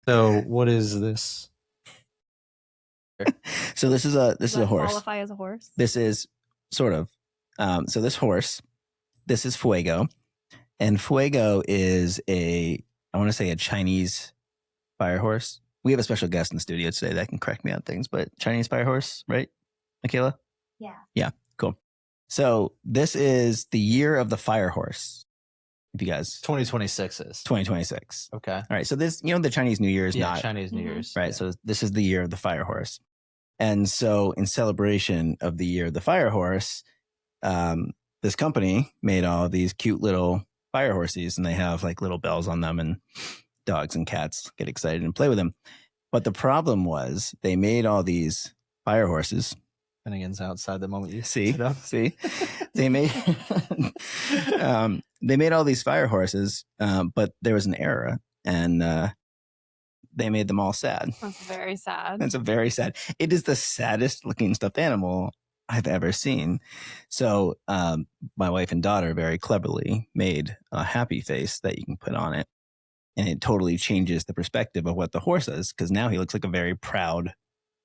So what is this? So this is a horse. Qualify as a horse? This is sort of. So this horse, this is Fuego, and Fuego is I want to say a Chinese fire horse. We have a special guest in the studio today that can correct me on things, but Chinese fire horse, right, Michaela? Yeah. Yeah, cool. So this is the year of the fire horse. If you guys 2026 is 2026. Okay. All right. So this, the Chinese New Year is not Chinese New Year's. Right. Yeah. So this is the year of the fire horse. And so in celebration of the year of the fire horse, this company made all these cute little fire horses, and they have like little bells on them, and dogs and cats get excited and play with them. But the problem was they made all these fire horses. Finnegan's outside the moment you see. They made they made all these fire horses, but there was an error, and they made them all sad. That's very sad. It's a very sad. It is the saddest looking stuffed animal I've ever seen. So my wife and daughter very cleverly made a happy face that you can put on it, and it totally changes the perspective of what the horse is, because now he looks like a very proud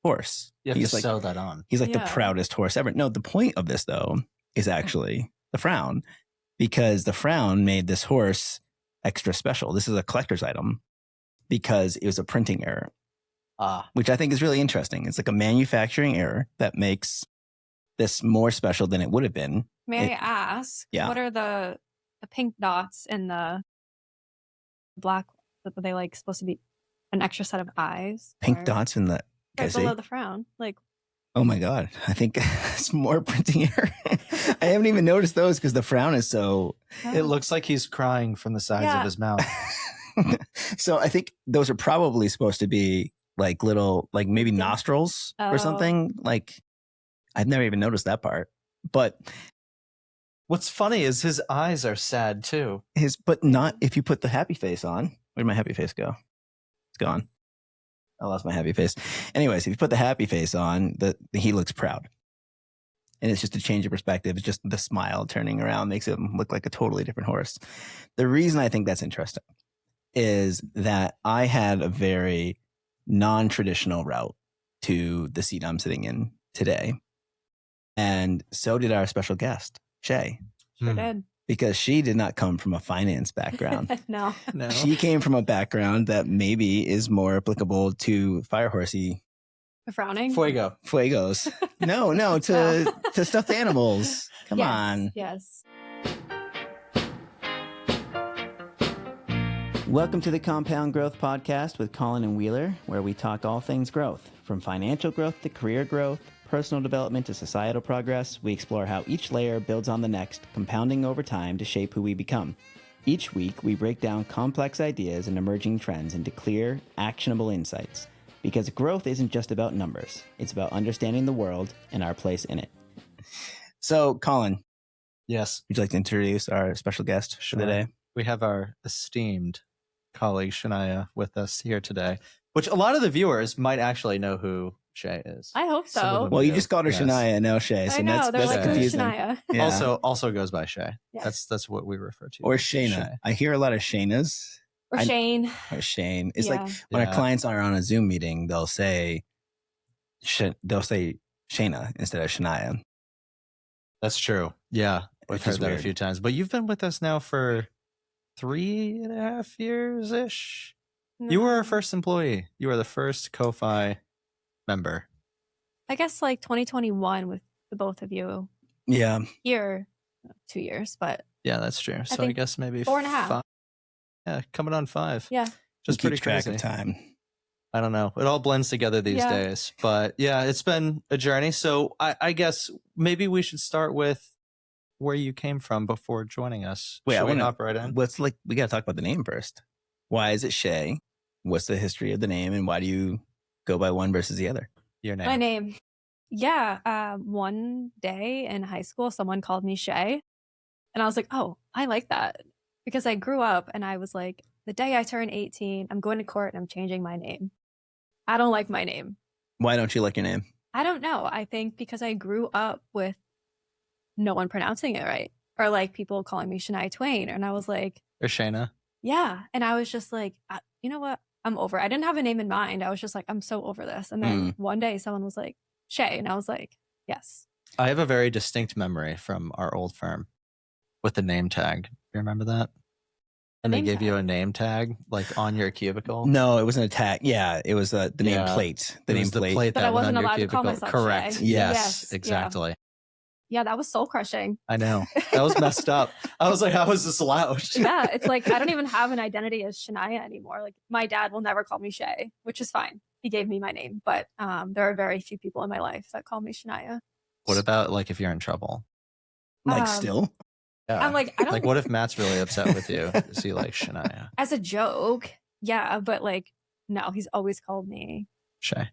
horse. You have to sew that on. He's like the proudest horse ever. No, the point of this though is actually the frown, because the frown made this horse extra special. This is a collector's item because it was a printing error, which I think is really interesting. It's like a manufacturing error that makes this more special than it would have been. May I ask, what are the pink dots and the black, are they like supposed to be an extra set of eyes? Pink dots in the below the frown, like. Oh my God, I think it's more printing error. I haven't even noticed those because the frown is so. It looks like he's crying from the sides of his mouth. So I think those are probably supposed to be like little, like maybe nostrils or something. Like I've never even noticed that part. But what's funny is his eyes are sad too. But not if you put the happy face on. Where'd my happy face go? It's gone. I lost my happy face. Anyways, if you put the happy face on, he looks proud. And it's just a change of perspective. It's just the smile turning around makes him look like a totally different horse. The reason I think that's interesting is that I had a very non-traditional route to the seat I'm sitting in today. And so did our special guest, Shae. Sure did. Because she did not come from a finance background. No. She came from a background that maybe is more applicable to fire horsey. Frowning? Fuegos. No, to stuffed animals. Come on. Yes. Welcome to the Compound Growth Podcast with Colin and Wheeler, where we talk all things growth, from financial growth to career growth, personal development to societal progress. We explore how each layer builds on the next, compounding over time to shape who we become. Each week, we break down complex ideas and emerging trends into clear, actionable insights. Because growth isn't just about numbers. It's about understanding the world and our place in it. So, Colin. Yes. Would you like to introduce our special guest for today? We have our esteemed colleague, Shania, with us here today, which a lot of the viewers might actually know who Shae is. I hope so. Well, you just called her Shania, now Shae. So I know, that's like, confusing. Shania. Yeah. Also goes by Shae. Yes. That's what we refer to. Or Shayna. Shae. I hear a lot of Shaynas. Or Shane. It's like when our clients are on a Zoom meeting, they'll say Shayna instead of Shania. That's true. Yeah. We've heard that weird. a few times. But you've been with us now for 3.5 years-ish. No. You were our first employee. You were the first CoFi member. I guess like 2021 with the both of you. Yeah. Here, 2 years, but. Yeah, that's true. So I guess maybe 4.5. 5. Yeah, coming on 5. Yeah. Just pretty crazy. Track of time. I don't know. It all blends together these days. But yeah, it's been a journey. So I guess maybe we should start with where you came from before joining us. Wait, Should I we want hop right in? we got to talk about the name first. Why is it Shae? What's the history of the name, and why do you go by one versus the other? Your name. My name. Yeah. One day in high school, someone called me Shae. And I was like, oh, I like that. Because I grew up and I was like, the day I turn 18, I'm going to court and I'm changing my name. I don't like my name. Why don't you like your name? I don't know. I think because I grew up with no one pronouncing it right. Or like people calling me Shania Twain. And I was like. Or Shayna. Yeah. And I was just like, you know what? I'm over it. I didn't have a name in mind. I was just like, I'm so over this. And then one day someone was like, Shae. And I was like, yes. I have a very distinct memory from our old firm with the name tag. You remember that? And they gave you a name tag like on your cubicle? No, it wasn't a tag. Yeah, it was the name plate. The name plate. But I wasn't allowed to call myself Correct. Shae. Yes, exactly. Yeah, that was soul crushing. I know. That was messed up. I was like, how is this allowed? Yeah, it's like I don't even have an identity as Shania anymore. Like my dad will never call me Shae, which is fine. He gave me my name, but there are very few people in my life that call me Shania. What about like if you're in trouble? Like still? Yeah. I'm like, I don't. Like, what if Matt's really upset with you? Is he like Shania? As a joke, yeah, but like, no, he's always called me Shae.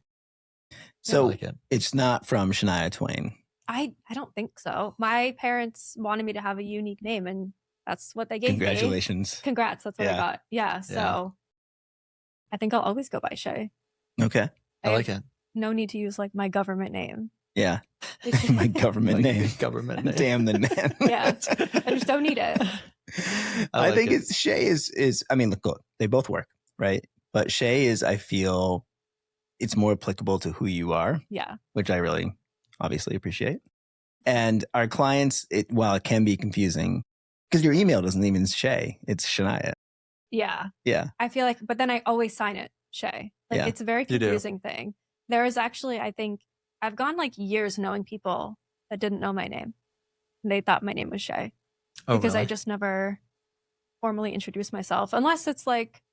So it's not from Shania Twain. I don't think so. My parents wanted me to have a unique name, and that's what they gave me. Congratulations. Congrats. That's what I got. Yeah. So I think I'll always go by Shae. Okay. I like it. No need to use like my government name. Yeah. My government name. Government name. Damn the man. Yeah. I just don't need it. I think it's Shae is, I mean, look, they both work, right? But Shae is, I feel it's more applicable to who you are. Yeah. Which I really obviously appreciate. And our clients, while it can be confusing, because your email doesn't even Shae, it's Shania. Yeah. Yeah. I feel like, but then I always sign it Shae. Like it's a very confusing thing. There is actually, I think, I've gone like years knowing people that didn't know my name. And they thought my name was Shae. Because I just never formally introduced myself, unless it's like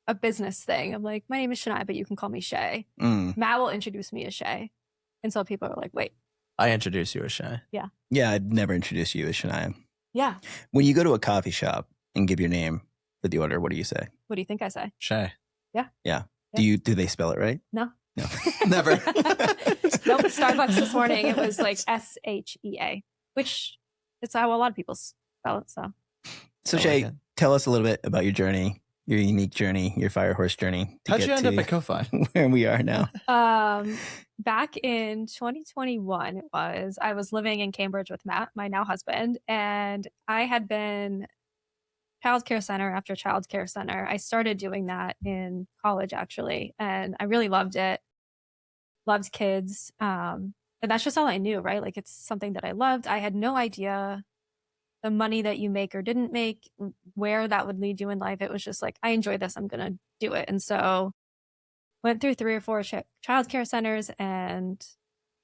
a business thing. I'm like, my name is Shania, but you can call me Shae. Matt will introduce me as Shae. And so people are like, wait. I introduce you as Shae. Yeah. Yeah, I'd never introduce you as Shania. Yeah. When you go to a coffee shop and give your name for the order, what do you say? What do you think I say? Shae. Yeah. Yeah. Do they spell it right? No. No. Never. Nope. Starbucks this morning, it was like SHEA, which it's how a lot of people spell it. So Shae, tell us a little bit about your journey, your unique journey, your fire horse journey. How'd you end up at CoFi? Where we are now. Back in 2021, I was living in Cambridge with Matt, my now husband, and I had been childcare center after childcare center. I started doing that in college, actually, and I really loved it. Loved kids. And that's just all I knew, right? Like it's something that I loved. I had no idea the money that you make or didn't make, where that would lead you in life. It was just like, I enjoy this. I'm going to do it. And so went through 3 or 4 childcare centers, and,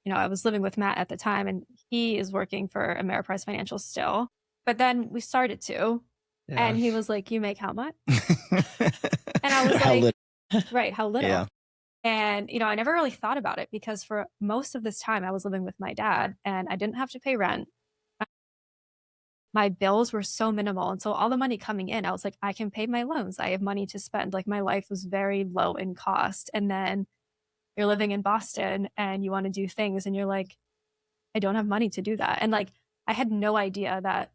you know, I was living with Matt at the time, and he is working for Ameriprise Financial still. But then we started to, and he was like, you make how much? And I was like, right, how little? Yeah. And, you know, I never really thought about it because for most of this time I was living with my dad and I didn't have to pay rent. My bills were so minimal. And so all the money coming in, I was like, I can pay my loans. I have money to spend. Like my life was very low in cost. And then you're living in Boston and you want to do things and you're like, I don't have money to do that. And like, I had no idea that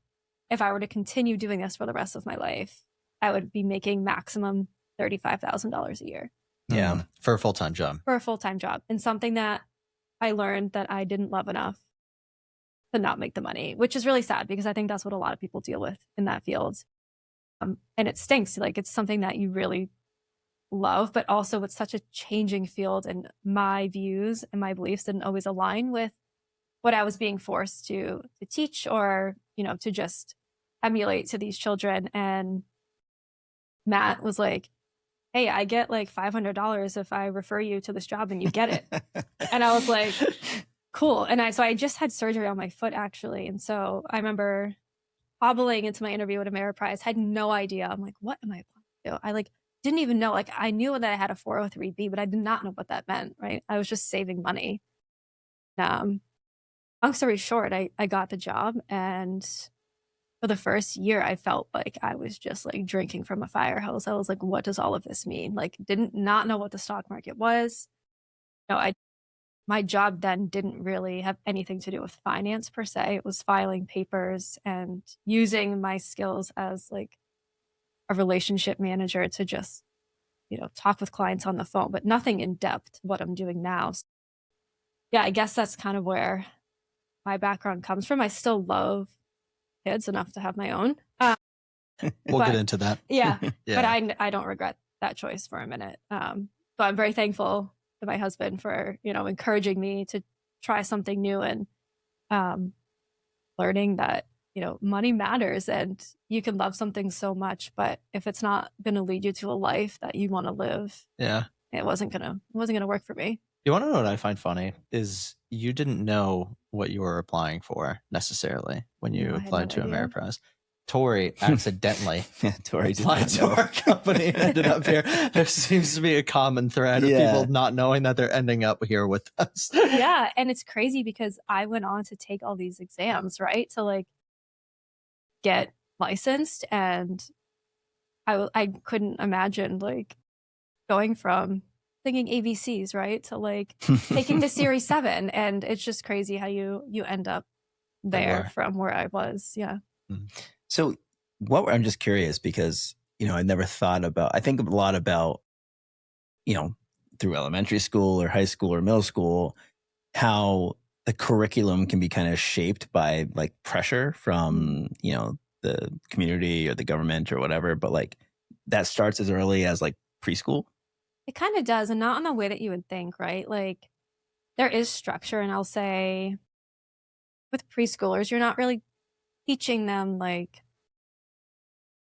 if I were to continue doing this for the rest of my life, I would be making maximum $35,000 a year. Yeah. For a full-time job. For a full-time job. And something that I learned that I didn't love enough to not make the money, which is really sad because I think that's what a lot of people deal with in that field. And it stinks. Like it's something that you really love, but also it's such a changing field and my views and my beliefs didn't always align with what I was being forced to teach or, you know, to just emulate to these children. And Matt was like, hey, I get like $500 if I refer you to this job and you get it. And I was like, cool. And so I just had surgery on my foot actually. And so I remember hobbling into my interview at Ameriprise, had no idea. I'm like, what am I applying to? I like didn't even know, like I knew that I had a 403B, but I did not know what that meant, right? I was just saving money. Long story short, I got the job, and for the first year, I felt like I was just like drinking from a fire hose. I was like, what does all of this mean? Like, didn't not know what the stock market was. No, my job then didn't really have anything to do with finance per se. It was filing papers and using my skills as like a relationship manager to just, you know, talk with clients on the phone, but nothing in depth what I'm doing now. So, yeah, I guess that's kind of where my background comes from. I still love kids enough to have my own. We'll get into that. Yeah, Yeah. but I don't regret that choice for a minute. But I'm very thankful to my husband for, encouraging me to try something new and learning that, money matters and you can love something so much, but if it's not going to lead you to a life that you want to live, it wasn't going to work for me. You want to know what I find funny is you didn't know what you were applying for necessarily when you applied to Ameriprise. Tori accidentally applied to our company and ended up here. There seems to be a common thread of people not knowing that they're ending up here with us. Yeah, and it's crazy because I went on to take all these exams, right? To like get licensed, and I couldn't imagine like going from thinking ABCs, right, to like taking the Series 7, and it's just crazy how you end up there from where I was. Yeah. So I'm just curious because, I never thought about, I think a lot about, through elementary school or high school or middle school, how the curriculum can be kind of shaped by like pressure from, the community or the government or whatever. But like that starts as early as like preschool. It kind of does, and not in the way that you would think, right? Like there is structure, and I'll say with preschoolers, you're not really teaching them like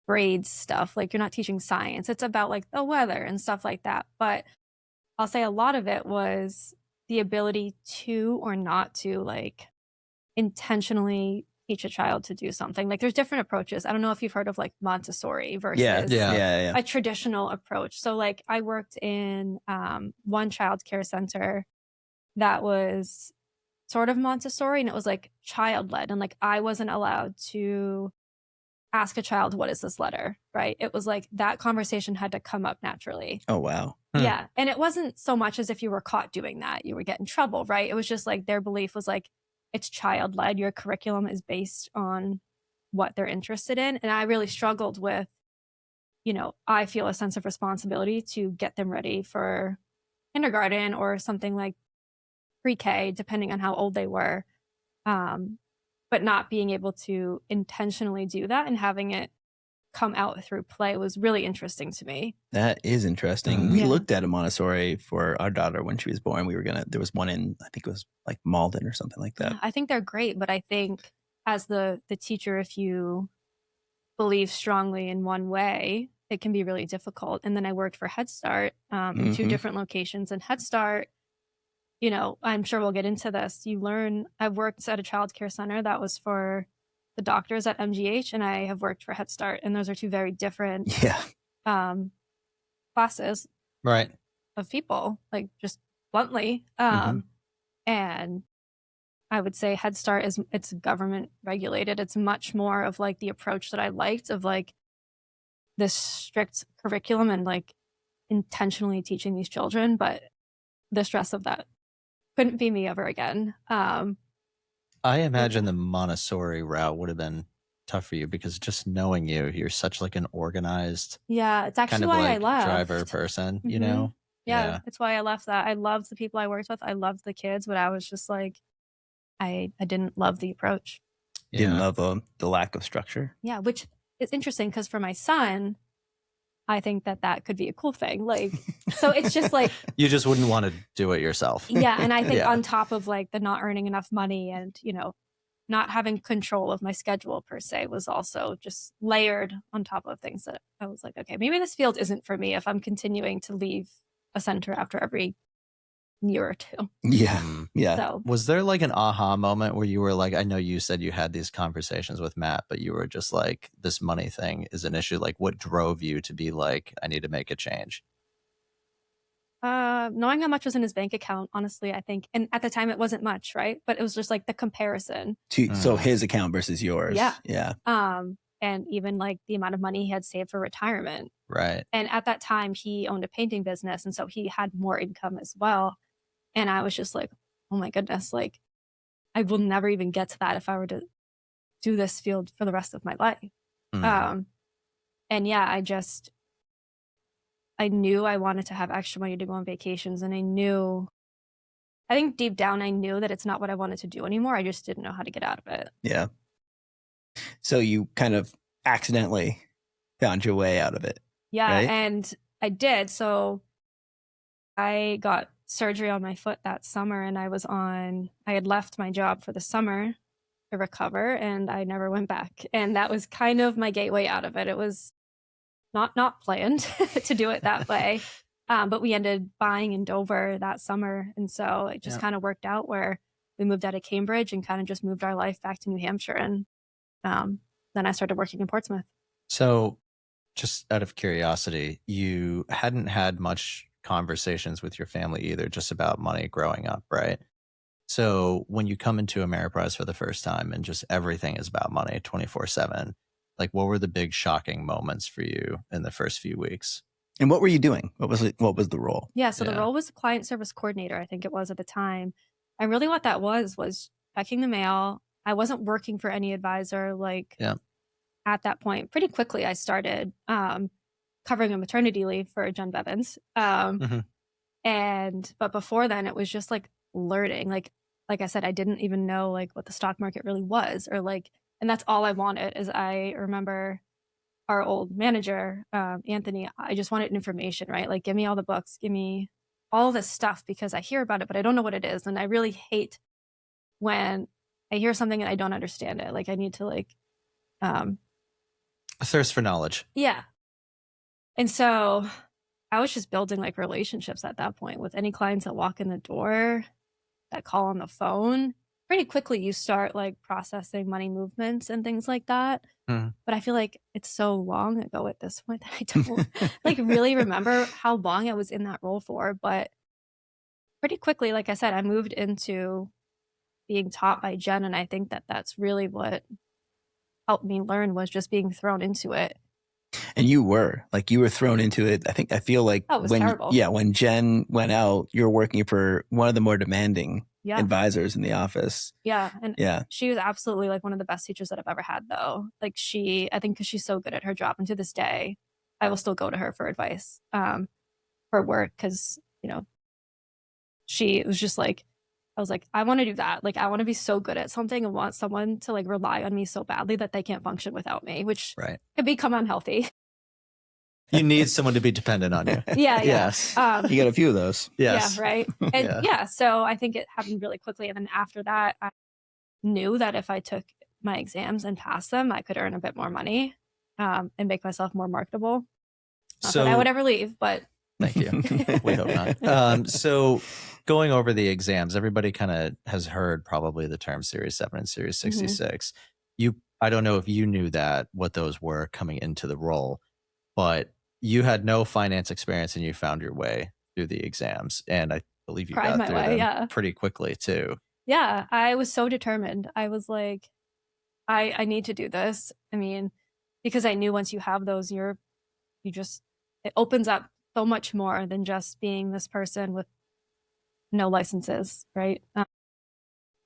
grades stuff. Like you're not teaching science. It's about like the weather and stuff like that. But I'll say a lot of it was the ability to or not to like intentionally teach a child to do something. Like there's different approaches. I don't know if you've heard of like Montessori versus a traditional approach. So like I worked in one childcare center that was sort of Montessori, and it was like child-led, and like I wasn't allowed to ask a child, what is this letter, right? It was like that conversation had to come up naturally. Oh, wow. Yeah. And it wasn't so much as if you were caught doing that, you would get in trouble, right? It was just like their belief was like, it's child-led. Your curriculum is based on what they're interested in. And I really struggled with, I feel a sense of responsibility to get them ready for kindergarten or something like pre-K, depending on how old they were. But not being able to intentionally do that and having it come out through play was really interesting to me. That is interesting. We looked at a Montessori for our daughter when she was born. There was one in, I think it was like Malden or something like that. Yeah, I think they're great, but I think as the teacher, if you believe strongly in one way, it can be really difficult. And then I worked for Head Start in 2 different locations, and Head Start, I'm sure we'll get into this. I've worked at a child care center that was for the doctors at MGH, and I have worked for Head Start, and those are 2 very different classes of people, like just bluntly. And I would say Head Start it's government regulated. It's much more of like the approach that I liked of like this strict curriculum and like intentionally teaching these children, but the stress of that couldn't be me ever again. I imagine the Montessori route would have been tough for you because just knowing you're such like an organized, it's actually kind of why like I left. driver person, Yeah, it's why I left that. I loved the people I worked with. I loved the kids, but I was just like, I didn't love the approach. Didn't love the lack of structure. Yeah, which is interesting because for my son, I think that could be a cool thing. Like, so it's just like you just wouldn't want to do it yourself. Yeah, and I think on top of like the not earning enough money and not having control of my schedule per se was also just layered on top of things that I was like, okay, maybe this field isn't for me if I'm continuing to leave a center after every year or 2. Yeah. So, was there like an aha moment where you were like, I know you said you had these conversations with Matt, but you were just like, this money thing is an issue. Like what drove you to be like, I need to make a change? knowing how much was in his bank account, honestly, I think, and at the time it wasn't much, right? But it was just like the comparison. So his account versus yours. Yeah. And even like the amount of money he had saved for retirement. Right. And at that time he owned a painting business. And so he had more income as well. And I was just like, oh my goodness, like I will never even get to that if I were to do this field for the rest of my life. And yeah, I knew I wanted to have extra money to go on vacations. And I think deep down, I knew that it's not what I wanted to do anymore. I just didn't know how to get out of it. Yeah. So you kind of accidentally found your way out of it. Yeah. right? And I did. So I got surgery on my foot that summer, and I had left my job for the summer to recover, and I never went back. And that was kind of my gateway out of it. It was not planned to do it that way. But we ended buying in Dover that summer. And so it just kind of worked out where we moved out of Cambridge and kind of just moved our life back to New Hampshire. And then I started working in Portsmouth. So just out of curiosity, you hadn't had much conversations with your family either, just about money growing up, right? So when you come into Ameriprise for the first time and just everything is about money 24/7, like what were the big shocking moments for you in the first few weeks? And what were you doing? What was it? What was the role? Yeah, so the role was client service coordinator, I think it was at the time. And really what that was checking the mail. I wasn't working for any advisor at that point. Pretty quickly I started covering a maternity leave for Jen Bevins. But before then it was just like learning. Like I said, I didn't even know like what the stock market really was, or like, and that's all I wanted. Is I remember our old manager, Anthony, I just wanted information, right? Like, give me all the books, give me all this stuff, because I hear about it, but I don't know what it is. And I really hate when I hear something and I don't understand it. Like I need to like, a thirst for knowledge. Yeah. And so I was just building like relationships at that point with any clients that walk in the door, that call on the phone. Pretty quickly you start like processing money movements and things like that. But I feel like it's so long ago at this point that I don't like really remember how long I was in that role for. But pretty quickly, like I said, I moved into being taught by Jen. And I think that that's really what helped me learn, was just being thrown into it. And you were thrown into it. I feel like it was terrible. When Jen went out, you were working for one of the more demanding advisors in the office. Yeah. And she was absolutely like one of the best teachers that I've ever had, though. Like I think because she's so good at her job, and to this day, I will still go to her for advice for work, because, you know, she was just like, I was like, I want to do that. Like, I want to be so good at something and want someone to like rely on me so badly that they can't function without me, which could become unhealthy. You need someone to be dependent on you. Yeah. Yes. You got a few of those. Yes. Yeah, right. And so I think it happened really quickly. And then after that, I knew that if I took my exams and passed them, I could earn a bit more money and make myself more marketable. Not that I would ever leave, but. Thank you. We hope not. So going over the exams, everybody kind of has heard probably the term Series 7 and Series 66. I don't know if you knew what those were coming into the role, but you had no finance experience and you found your way through the exams. And I believe you got through them pretty quickly too. Yeah, I was so determined. I was like, I need to do this. I mean, because I knew once you have those, it opens up so much more than just being this person with no licenses, right? I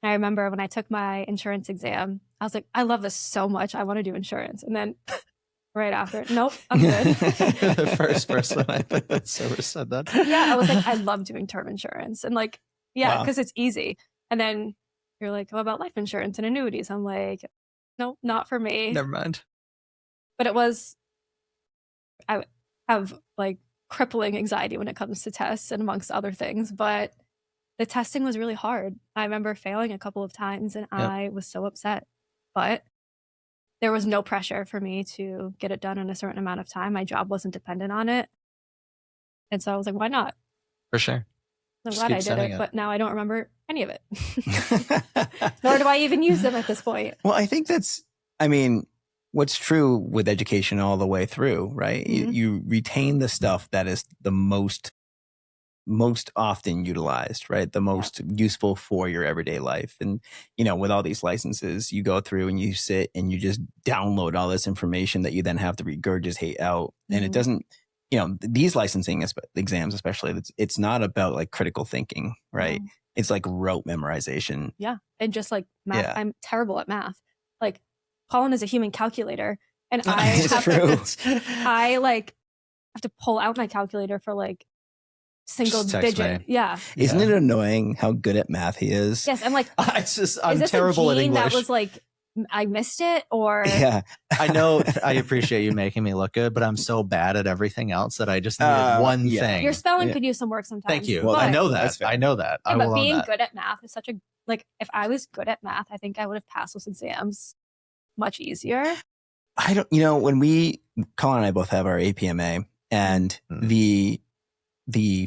remember when I took my insurance exam, I was like, I love this so much. I want to do insurance. And then right after, nope, I'm good. The first person I think that's ever said that. Yeah, I was like, I love doing term insurance. And like, because it's easy. And then you're like, what about life insurance and annuities? I'm like, nope, not for me. Never mind. But I have like crippling anxiety when it comes to tests and amongst other things. But the testing was really hard. I remember failing a couple of times and I was so upset. But there was no pressure for me to get it done in a certain amount of time. My job wasn't dependent on it. And so I was like, why not? For sure. I'm glad I did it, but now I don't remember any of it. Nor do I even use them at this point. Well, I think what's true with education all the way through, right? You retain the stuff that is the most often utilized, right? The most useful for your everyday life. And, with all these licenses, you go through and you sit and you just download all this information that you then have to regurgitate out. And it doesn't, these licensing exams, especially, it's not about like critical thinking, right? It's like rote memorization. Yeah. And just like math, I'm terrible at math. Like Colin is a human calculator and I have to pull out my calculator for like single digit. Yeah. Isn't it annoying how good at math he is? Yes. I'm like, I'm terrible at English. That was like I missed it, or Yeah. I know I appreciate you making me look good, but I'm so bad at everything else that I just needed one thing. Your spelling could use some work sometimes. Thank you. Well, I know that. I know that. I will but being own that. good at math is such a, like, if I was good at math, I think I would have passed those exams much easier. I don't, when Colin and I both have our APMA, and the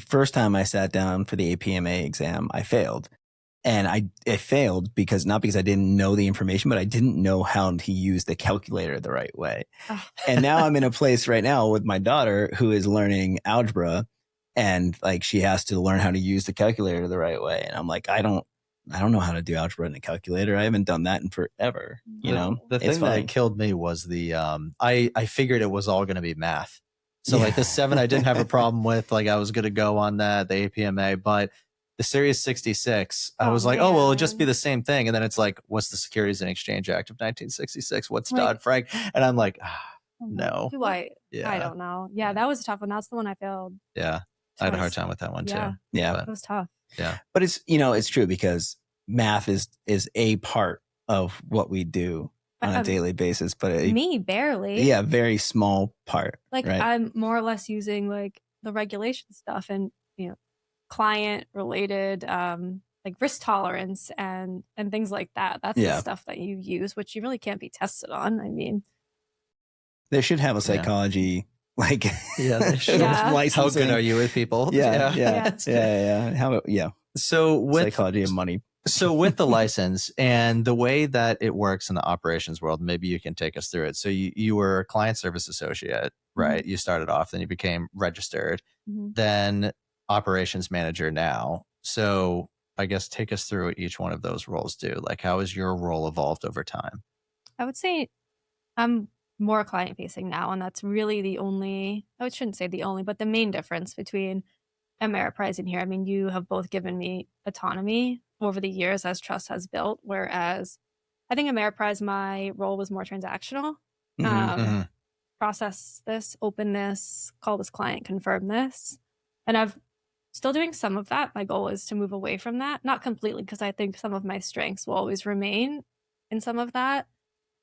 first time I sat down for the APMA exam, I failed. And I failed not because I didn't know the information, but I didn't know how to use the calculator the right way. Oh. And now I'm in a place right now with my daughter who is learning algebra, and like she has to learn how to use the calculator the right way. And I'm like, I don't know how to do algebra in a calculator. I haven't done that in forever. The thing that killed me was the I figured it was all going to be math. So like the 7 I didn't have a problem with. Like I was going to go on that, the APMA, but the Series 66, I was like, well, it'll just be the same thing. And then it's like, what's the Securities and Exchange Act of 1966? What's Dodd-Frank? And I'm like, no. I don't know. Yeah, that was a tough one. That's the one I failed. Yeah. I had a hard time with that one too. Yeah. It was tough. Yeah. But it's true, because math is a part of what we do on a daily basis. But me, barely. Yeah, very small part. Like right? I'm more or less using like the regulation stuff and, client related like risk tolerance and things like that. That's the stuff that you use, which you really can't be tested on. I mean, they should have a psychology like they should. How good are you with people? Yeah. How about so with psychology and money. So with the license and the way that it works in the operations world, maybe you can take us through it. So you were a client service associate, right? Mm-hmm. You started off, then you became registered, then operations manager now. So I guess take us through what each one of those roles do. Like, how has your role evolved over time? I would say I'm more client facing now. And that's really I shouldn't say the only, but the main difference between Ameriprise and here. I mean, you have both given me autonomy over the years as trust has built, whereas I think Ameriprise, my role was more transactional. Process this, open this, call this client, confirm this. And I've still doing some of that. My goal is to move away from that. Not completely, because I think some of my strengths will always remain in some of that.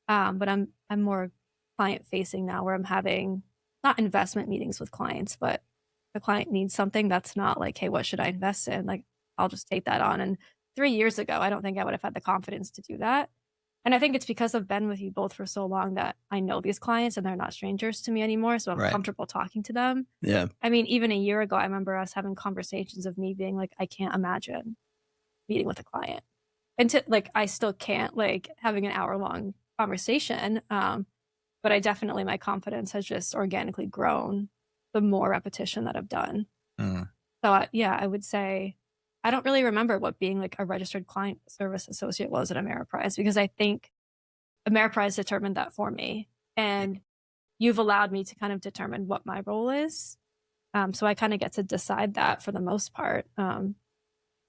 But I'm more client facing now, where I'm having not investment meetings with clients, but the client needs something that's not like, hey, what should I invest in? Like, I'll just take that on. And 3 years ago, I don't think I would have had the confidence to do that. And I think it's because I've been with you both for so long that I know these clients and they're not strangers to me anymore. So I'm comfortable talking to them. Yeah. I mean, even a year ago, I remember us having conversations of me being like, I can't imagine meeting with a client. And I still can't, like, having an hour-long conversation. But I definitely, my confidence has just organically grown the more repetition that I've done. So I would say I don't really remember what being like a registered client service associate was at Ameriprise, because I think Ameriprise determined that for me. And you've allowed me to kind of determine what my role is. So I kind of get to decide that for the most part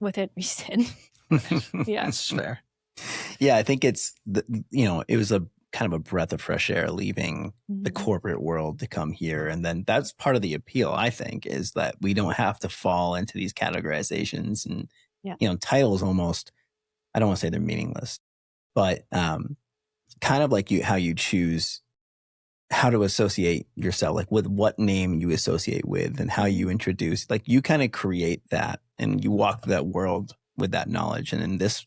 within reason. Yeah, that's fair. Yeah, I think it's, it was a kind of a breath of fresh air leaving the corporate world to come here. And then that's part of the appeal, I think, is that we don't have to fall into these categorizations and, titles almost, I don't want to say they're meaningless, but kind of like how you choose how to associate yourself, like with what name you associate with and how you introduce, like you kind of create that and you walk through that world with that knowledge. And then this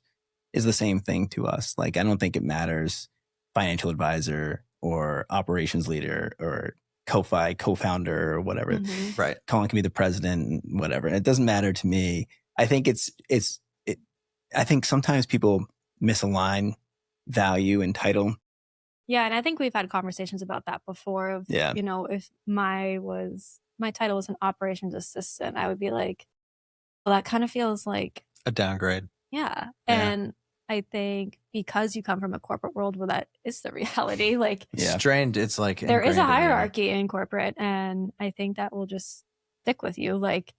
is the same thing to us. Like, I don't think it matters financial advisor or operations leader or CoFi co-founder or whatever. Right. Colin can be the president, whatever. It doesn't matter to me. I think I think sometimes people misalign value and title. Yeah. And I think we've had conversations about that before of, if my title was an operations assistant, I would be like, well, that kind of feels like a downgrade. Yeah. And I think because you come from a corporate world where that is the reality, like strained, it's like there is a hierarchy in corporate, and I think that will just stick with you. Like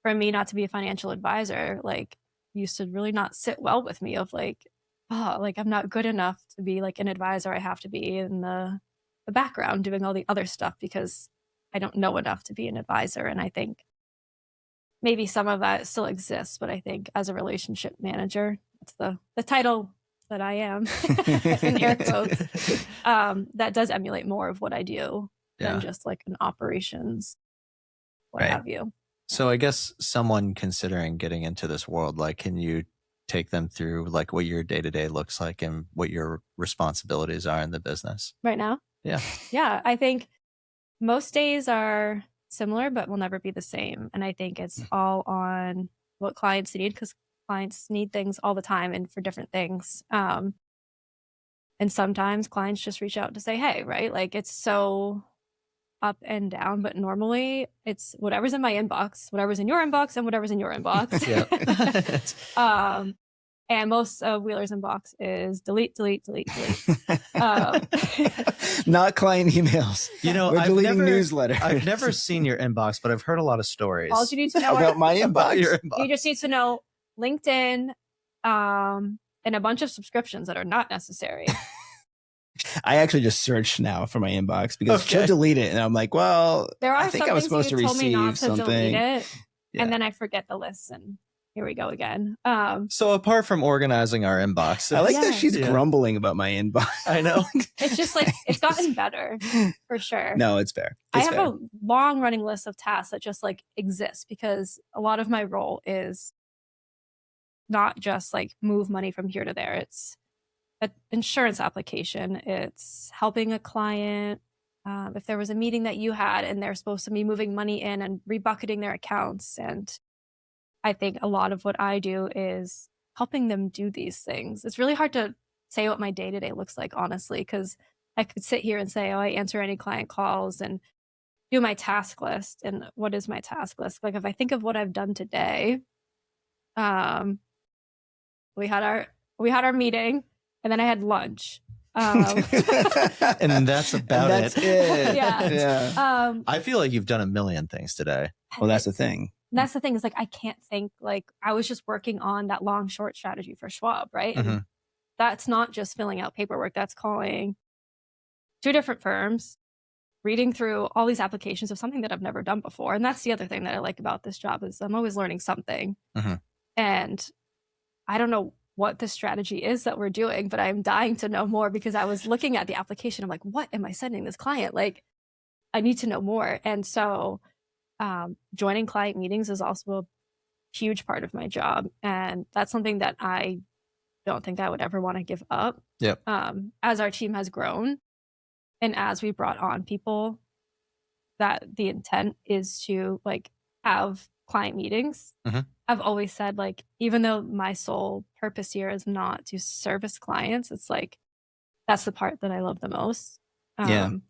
for me not to be a financial advisor, like used to really not sit well with me of like, like I'm not good enough to be like an advisor. I have to be in the background doing all the other stuff because I don't know enough to be an advisor. And I think maybe some of that still exists, but I think as a relationship manager, that's the title that I am, in air quotes, that does emulate more of what I do than just like an operations, what have you. So I guess someone considering getting into this world, like, can you take them through like what your day-to-day looks like and what your responsibilities are in the business right now? Yeah. Yeah. I think most days are similar, but will never be the same. And I think it's all on what clients need, because clients need things all the time and for different things. And sometimes clients just reach out to say, hey, right? Like it's so up and down, but normally it's whatever's in my inbox, whatever's in your inbox, and whatever's in your inbox. And most of Wheeler's inbox is delete. Not client emails. You know, we're deleting newsletters. I've never seen your inbox, but I've heard a lot of stories. All you need to know about my inbox. About your inbox. You just need to know LinkedIn, and a bunch of subscriptions that are not necessary. I actually just searched now for my inbox because she'll delete it, and I'm like, well, I think I was supposed to receive something. Delete it, and then I forget the list, and here we go again. So apart from organizing our inbox, I like that she's grumbling about my inbox. I know. It's just like it's gotten better for sure. No, it's fair. I have a long running list of tasks that just like exist because a lot of my role is not just like move money from here to there. It's an insurance application. It's helping a client. If there was a meeting that you had and they're supposed to be moving money in and rebucketing their accounts. And I think a lot of what I do is helping them do these things. It's really hard to say what my day-to-day looks like, honestly, because I could sit here and say, oh, I answer any client calls and do my task list. And what is my task list? Like if I think of what I've done today, we had our meeting. And then I had lunch. And that's about it. Yeah. I feel like you've done a million things today. Well, that's the thing. That's the thing is like, I can't think, like I was just working on that long short strategy for Schwab, right? And that's not just filling out paperwork. That's calling 2 different firms, reading through all these applications of something that I've never done before. And that's the other thing that I like about this job is I'm always learning something. And I don't know what the strategy is that we're doing, but I'm dying to know more because I was looking at the application. I'm like, what am I sending this client? Like, I need to know more. And so joining client meetings is also a huge part of my job. And that's something that I don't think I would ever want to give up. Yep. As our team has grown and as we brought on people, that the intent is to like have client meetings. I've always said, like, even though my sole purpose here is not to service clients, it's like, that's the part that I love the most. And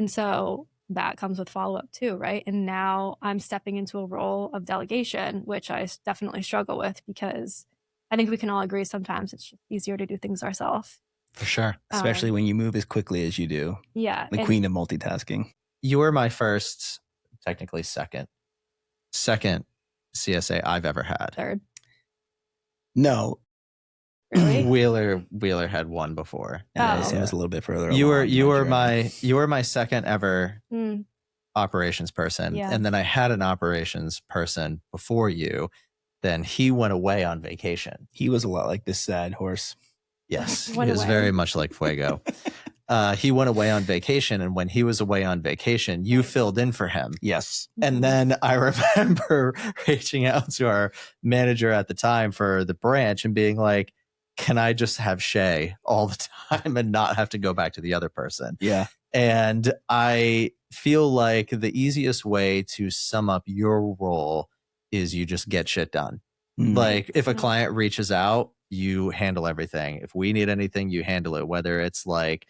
so that comes with follow-up too, right? And now I'm stepping into a role of delegation, which I definitely struggle with because I think we can all agree sometimes it's just easier to do things ourselves. For sure. Especially when you move as quickly as you do. Yeah. The queen of multitasking. You were my first, technically second CSA I've ever had. Third. No. Really? Wheeler had one before. Yeah, it was a little bit further. You were my second ever operations person. Yeah. And then I had an operations person before you. Then he went away on vacation. He was a lot like this sad horse. Yes. He was very much like Fuego. He went away on vacation, and when he was away on vacation, you filled in for him. Yes. And then I remember reaching out to our manager at the time for the branch and being like, can I just have Shae all the time and not have to go back to the other person? Yeah. And I feel like the easiest way to sum up your role is you just get shit done. Like if a client reaches out, you handle everything. If we need anything, you handle it, whether it's like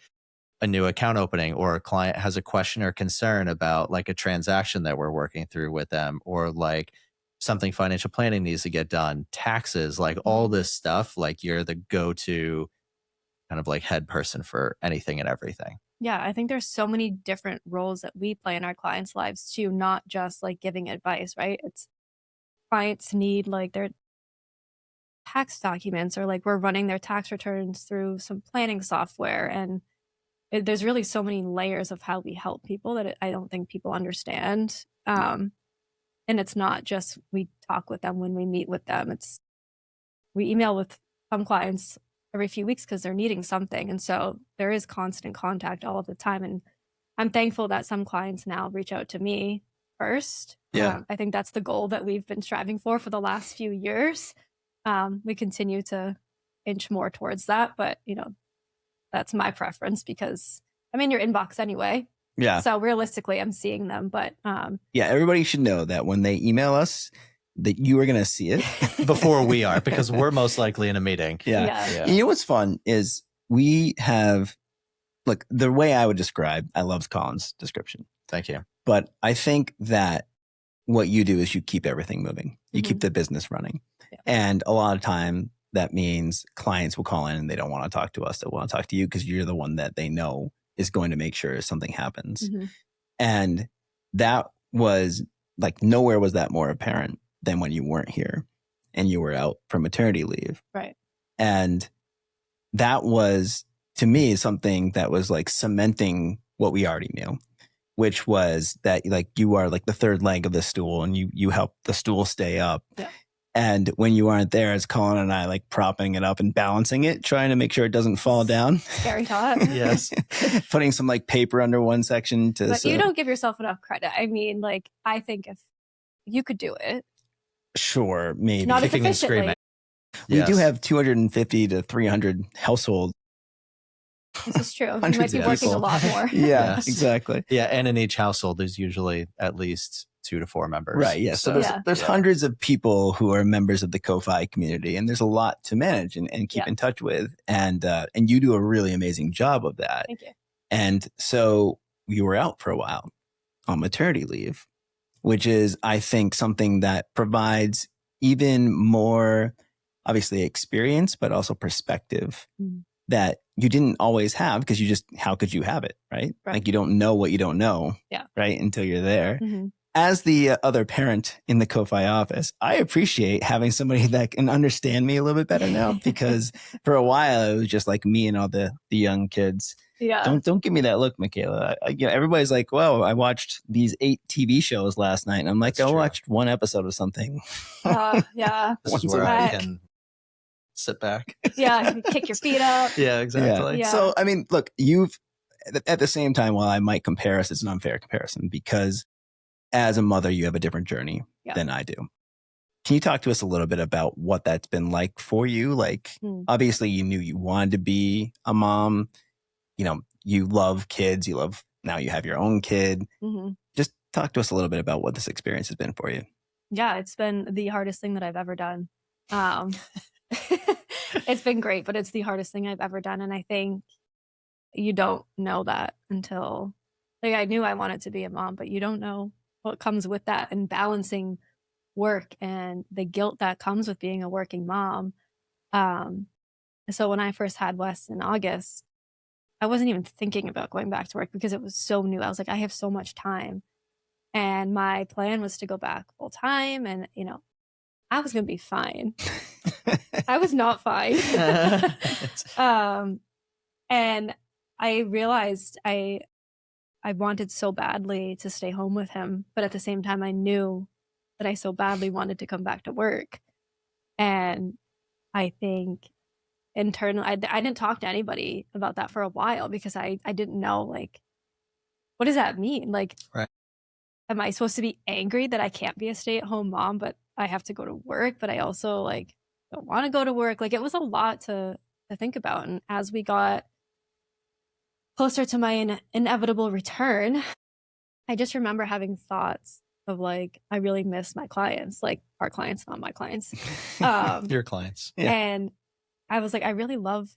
a new account opening or a client has a question or concern about like a transaction that we're working through with them, or like something financial planning needs to get done, taxes, like all this stuff. Like you're the go-to kind of like head person for anything and everything. Yeah, I think there's so many different roles that we play in our clients' lives too, not just like giving advice, right? It's clients need like their tax documents, or like we're running their tax returns through some planning software, and there's really so many layers of how we help people that I don't think people understand. And it's not just we talk with them when we meet with them. It's we email with some clients every few weeks because they're needing something. And so there is constant contact all of the time. And I'm thankful that some clients now reach out to me first. Yeah. I think that's the goal that we've been striving for the last few years. We continue to inch more towards that, but that's my preference because I'm in your inbox anyway. Yeah. So realistically, I'm seeing them, but yeah, everybody should know that when they email us, that you are going to see it before we are, because we're most likely in a meeting. Yeah. You know what's fun is we have, look, the way I would describe, I love Colin's description. Thank you. But I think that what you do is you keep everything moving. You keep the business running. Yeah. And a lot of time that means clients will call in and they don't want to talk to us. They want to talk to you because you're the one that they know is going to make sure something happens. And that was like, nowhere was that more apparent than when you weren't here and you were out for maternity leave. Right. And that was, to me, something that was like cementing what we already knew, which was that like you are like the third leg of the stool and you help the stool stay up. Yeah. And when you aren't there, it's Colin and I like propping it up and balancing it, trying to make sure it doesn't fall down. Scary thought. Yes. Putting some like paper under one section to. But you don't give yourself enough credit. I mean, like, I think if you could do it. Sure, maybe. Not as Kicking and efficiently. We do have 250 to 300 households. This is true. You might be working a lot more. Yeah, exactly. Yeah, and in each household, there's usually at least 2 to 4 members. Right, yeah. So there's hundreds of people who are members of the CoFi community, and there's a lot to manage and keep in touch with. And you do a really amazing job of that. Thank you. And so you were out for a while on maternity leave, which is, I think, something that provides even more, obviously, experience, but also perspective that you didn't always have because how could you have it, right? Like you don't know what you don't know, right? Until you're there. As the other parent in the CoFi office, I appreciate having somebody that can understand me a little bit better now, because for a while it was just like me and all the young kids. Yeah. Don't give me that look, Michaela. Everybody's like, "Well, I watched these 8 TV shows last night," and I'm like, "I watched one episode of something." Yeah. This is where I can sit back. Yeah, kick your feet up. Yeah, exactly. Yeah. So, I mean, look, you've at the same time, while I might compare us, it's an unfair comparison because as a mother, you have a different journey than I do. Can you talk to us a little bit about what that's been like for you? Like, obviously, you knew you wanted to be a mom. You love kids. Now you have your own kid. Just talk to us a little bit about what this experience has been for you. Yeah, it's been the hardest thing that I've ever done. It's been great, but it's the hardest thing I've ever done. And I think you don't know that until, like, I knew I wanted to be a mom, but you don't know what comes with that and balancing work and the guilt that comes with being a working mom. So when I first had Wes in August, I wasn't even thinking about going back to work because it was so new. I was like, I have so much time. And my plan was to go back full time. And, I was going to be fine. I was not fine. And I realized I wanted so badly to stay home with him. But at the same time, I knew that I so badly wanted to come back to work. And I think internally, I didn't talk to anybody about that for a while because I didn't know, like, what does that mean? Like, am I supposed to be angry that I can't be a stay-at-home mom, but I have to go to work, but I also like don't want to go to work? Like, it was a lot to think about. And as we got closer to my inevitable return, I just remember having thoughts of like, I really miss my clients, like our clients, not my clients. Your clients. Yeah. And I was like, I really love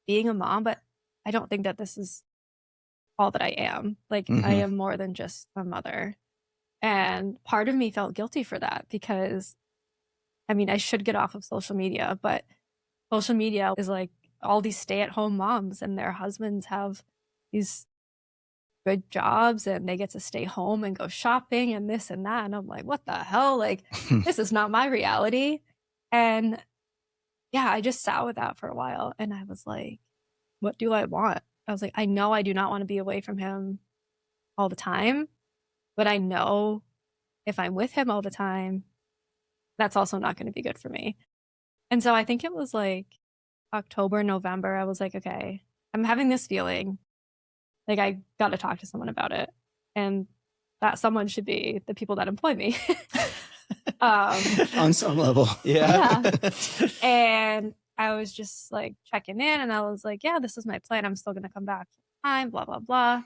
being a mom, but I don't think that this is all that I am. Like, I am more than just a mother. And part of me felt guilty for that because, I mean, I should get off of social media, but social media is like all these stay-at-home moms and their husbands have these good jobs and they get to stay home and go shopping and this and that. And I'm like, what the hell? Like, this is not my reality. And yeah, I just sat with that for a while. And I was like, what do I want? I was like, I know I do not want to be away from him all the time, but I know if I'm with him all the time, that's also not going to be good for me. And so I think it was like October, November, I was like, okay, I'm having this feeling. Like, I got to talk to someone about it. And that someone should be the people that employ me. On some level. Yeah. And I was just like checking in and I was like, yeah, this is my plan. I'm still going to come back time, blah, blah, blah.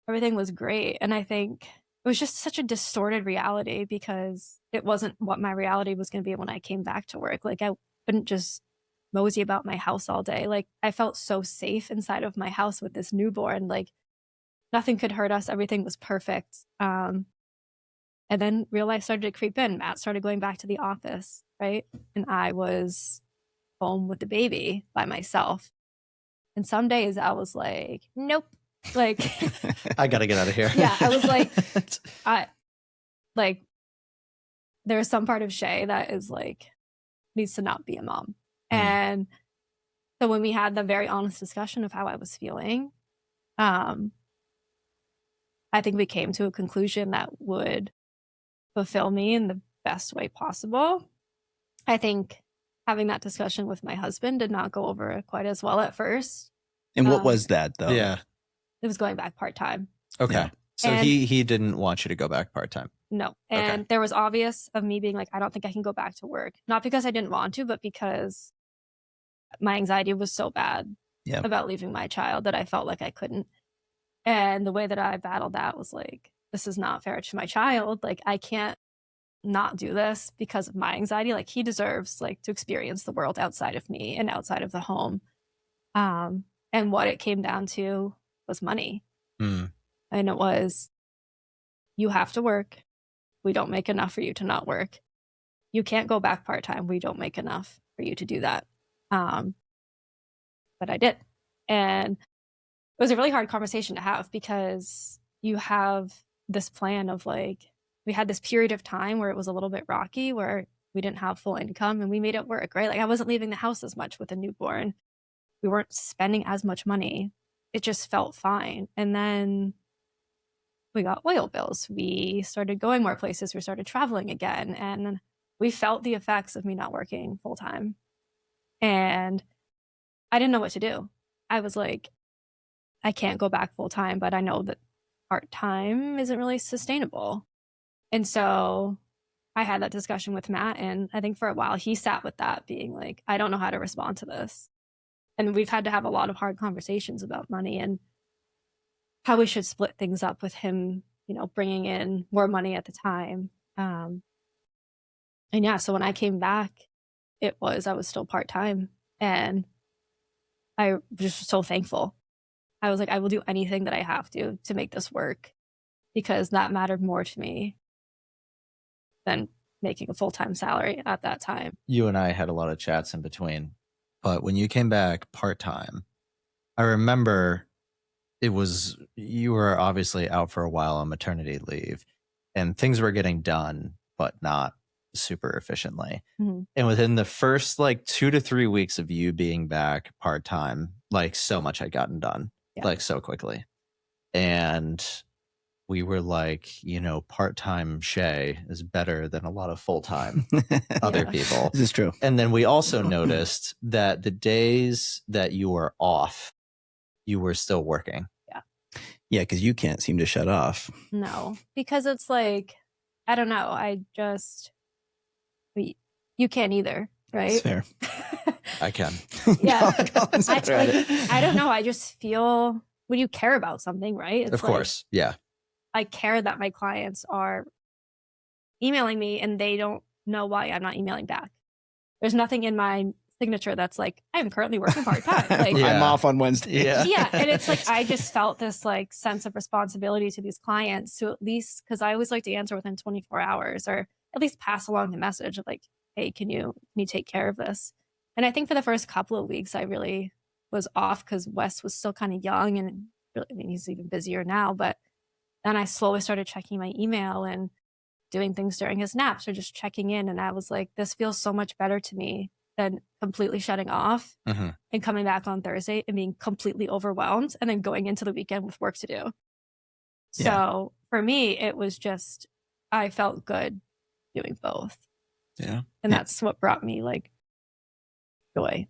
Everything was great. And I think it was just such a distorted reality because it wasn't what my reality was going to be when I came back to work. Like, I couldn't just mosey about my house all day. Like, I felt so safe inside of my house with this newborn. Like, nothing could hurt us. Everything was perfect. And then real life started to creep in. Matt started going back to the office, right? And I was home with the baby by myself. And some days I was like, nope. Like, I got to get out of here. Yeah. I was like, there's some part of Shae that is like, needs to not be a mom. And so when we had the very honest discussion of how I was feeling, I think we came to a conclusion that would fulfill me in the best way possible. I think having that discussion with my husband did not go over quite as well at first. And what was that, though? Yeah. It was going back part-time. Okay. Yeah. So and he didn't want you to go back part-time. No. And there was obvious of me being like, I don't think I can go back to work. Not because I didn't want to, but because my anxiety was so bad about leaving my child that I felt like I couldn't. And the way that I battled that was like, this is not fair to my child. Like, I can't not do this because of my anxiety. Like, he deserves like to experience the world outside of me and outside of the home. And what it came down to was money. And it was, you have to work. We don't make enough for you to not work. You can't go back part-time. We don't make enough for you to do that. But I did. And it was a really hard conversation to have because you have this plan of like, we had this period of time where it was a little bit rocky, where we didn't have full income and we made it work, right? Like, I wasn't leaving the house as much with a newborn. We weren't spending as much money. It just felt fine. And then we got oil bills. We started going more places. We started traveling again. And we felt the effects of me not working full time. And I didn't know what to do. I was like, I can't go back full time, but I know that part time isn't really sustainable. And so I had that discussion with Matt. And I think for a while he sat with that, being like, I don't know how to respond to this. And we've had to have a lot of hard conversations about money and how we should split things up with him, you know, bringing in more money at the time. And yeah, so when I came back, I was still part-time, and I was just so thankful. I was like, I will do anything that I have to make this work, because that mattered more to me than making a full-time salary at that time. You and I had a lot of chats in between, but when you came back part-time, I remember you were obviously out for a while on maternity leave and things were getting done, but not super efficiently. And within the first like 2 to 3 weeks of you being back part-time, like so much had gotten done, like so quickly. And we were like, you know, part-time Shae is better than a lot of full-time other people. This is true. And then we also noticed that the days that you were off, you were still working. Yeah, because you can't seem to shut off. No, because it's like, I don't know. You can't either, right? That's fair. I can. Yeah. I don't know. I just feel when you care about something, right? It's of course. Like, yeah. I care that my clients are emailing me and they don't know why I'm not emailing back. There's nothing in my signature that's like, I'm currently working part-time. Like, I'm off on Wednesday. Yeah. And it's like, I just felt this like sense of responsibility to these clients to at least, because I always like to answer within 24 hours or at least pass along the message of like, hey, can you take care of this? And I think for the first couple of weeks, I really was off because Wes was still kind of young and really, I mean, he's even busier now. But then I slowly started checking my email and doing things during his naps or just checking in. And I was like, this feels so much better to me than completely shutting off and coming back on Thursday and being completely overwhelmed and then going into the weekend with work to do. Yeah. So for me, it was just, I felt good doing both. Yeah. And that's what brought me like joy.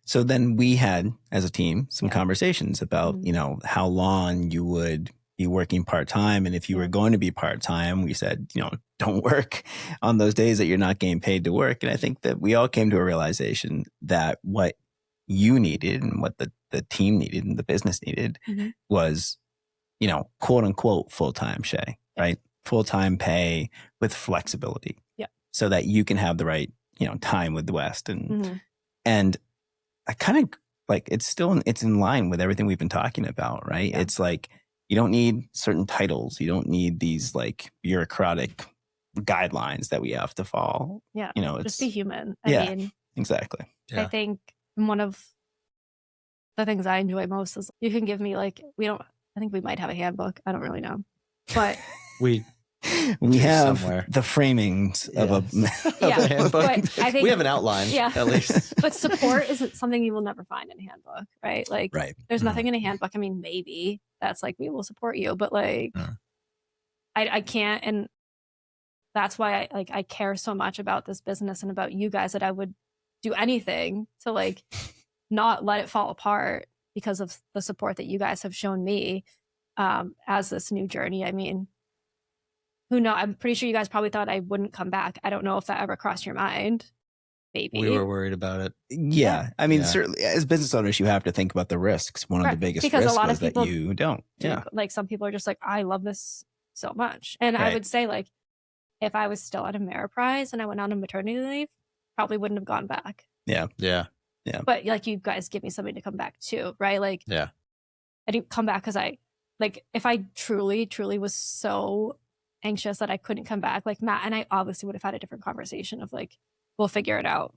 So then we had, as a team, some conversations about, Mm-hmm. you know, how long you would be working part-time. And if you were going to be part-time, we said, you know, don't work on those days that you're not getting paid to work. And I think that we all came to a realization that what you needed and what the team needed and the business needed was, you know, quote unquote, full-time, Shae, right? Full-time pay with flexibility. Yeah. So that you can have the right, you know, time with the West. And I kind of like, it's in line with everything we've been talking about, right? Yeah. It's like, you don't need certain titles. You don't need these like bureaucratic guidelines that we have to follow. Yeah. You know, just be human. I mean, exactly. I think one of the things I enjoy most is you can give me like, I think we might have a handbook. I don't really know, but we have somewhere the framings of a handbook. But I think we have an outline, at least. But support isn't something you will never find in a handbook, right? Like, there's nothing in a handbook. I mean, maybe that's like, we will support you, but like, I can't. And that's why I care so much about this business and about you guys that I would do anything to like not let it fall apart because of the support that you guys have shown me as this new journey. I mean, who knows? I'm pretty sure you guys probably thought I wouldn't come back. I don't know if that ever crossed your mind. Maybe. We were worried about it. Yeah. I mean, certainly as business owners, you have to think about the risks. One of the biggest risks a lot of people that you don't. Yeah. Like some people are just like, I love this so much. And I would say like, if I was still at Ameriprise and I went on a maternity leave, probably wouldn't have gone back. Yeah. Yeah. Yeah. But like, you guys give me something to come back to, right? Like, I didn't come back because if I truly, truly was so anxious that I couldn't come back, like Matt and I obviously would have had a different conversation of like, we'll figure it out.